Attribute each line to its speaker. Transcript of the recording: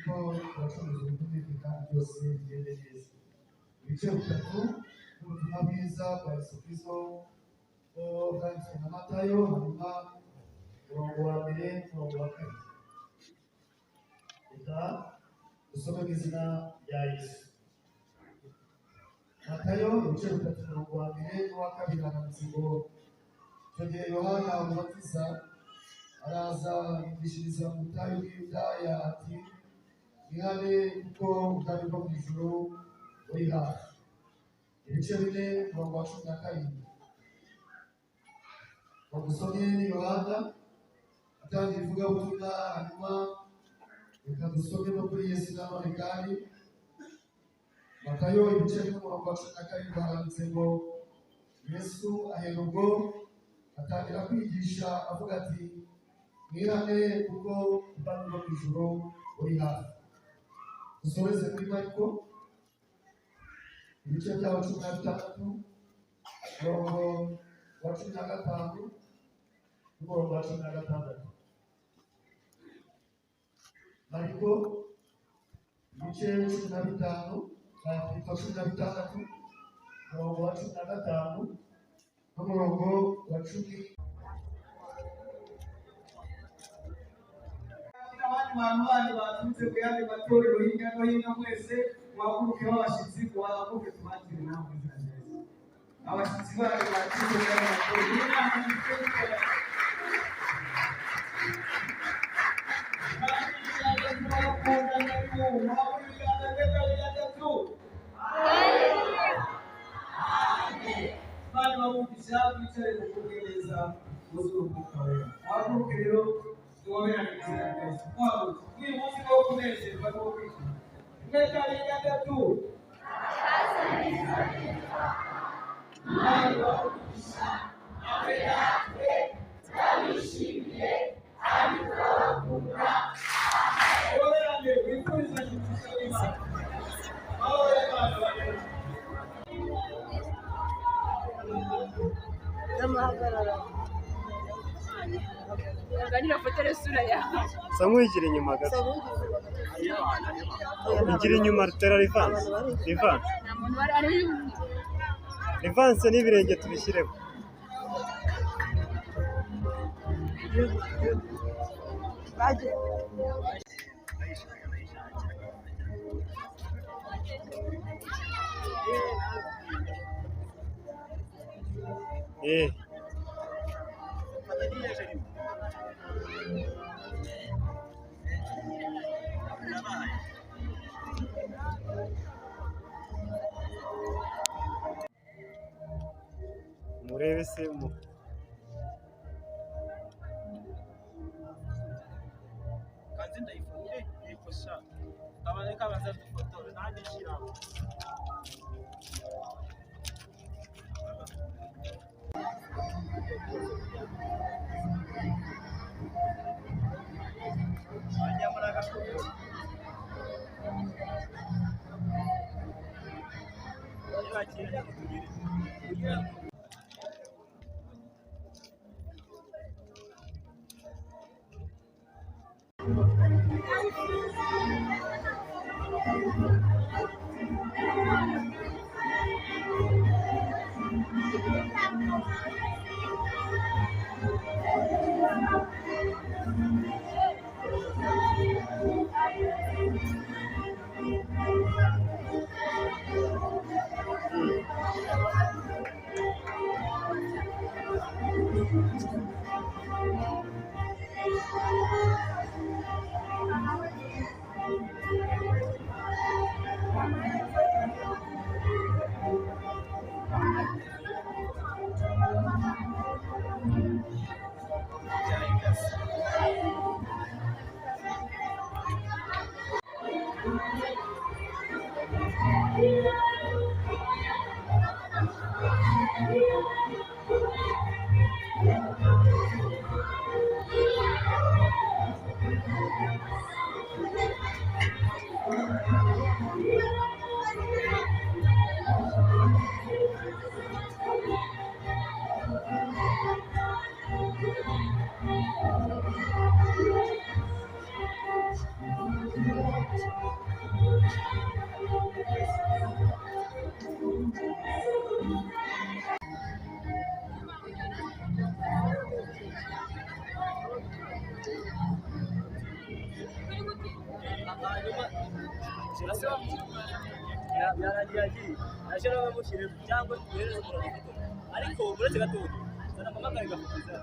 Speaker 1: ko abacuruzi b'ubucuruzi kandi byose bigende neza. Ibice bitatu by'ubutumwa bwiza bwa Yesu Kristo bwanditswe na Matayo, hanyuma umurongo wa mbere n'umurongo wa kabiri. Reka dusome mu izina rya Yesu. Matayo ibice bitatu umurongo wa mbere n'uwa kabiri handitse ngo icyo gihe Yohana umubatiza araza yigishiriza mu butayu bw'Yudaya ati mwihane kuko ubwami bwo mu ijuru buri hafi. Ibice bine umurongo wa cumi na karindwi. Bagusomye ni Yohana atangira ivugabutumwa, hanyuma reka dusome no kuri Yesu nanone kandi. Matayo ibice bine umurongo wa cumi na karindwi handitse ngo Yesu ahera ubwo atangira kwigisha avuga ati mwihane kuko ubwami bwo mu ijuru buri hafi. Dusoreze kuri Mariko ibice byaho 16 umurongo wa 15 n'umurongo wa 16. Mariko ibice 15 n'umurongo wa 16 umurongo wa 15 n'umurongo wa 10.
Speaker 2: Abandi bantu bandi baturutse ku yandi matorero hirya no hino mwese mwaguruke abashyitsi mwaguruke tubakire namwe abashyitsi bandi baturutse ku yandi matorero bari bamufisha bicaye mu kubwiriza muzunguka wewe mwaguruke rero tuwaberane izina ryose mwaguruke uyu munsi wo kunezerwa no kwishima mweka ari gatatu bari bamufisha aberane twabishimiye ariko bakunda tuwaberane wifuriza imigisha y'Imana aho y'Imana
Speaker 3: n'amahagarara ganira foto resura ya
Speaker 4: Samuel igira inyuma gato igira inyuma rutera Rivanse
Speaker 3: nta muntu bari ari
Speaker 4: Rivanse n'ibirenge tubishyireho
Speaker 3: baje
Speaker 4: murebe se mu
Speaker 5: kanzi ndayifunge yikosha aboneka baza dufotora nanjye shiraho Yaragiye agiye aje n'abamushyire cyangwa tuhereze umurongo ariko uretse gatoya zana amamagare gafotoza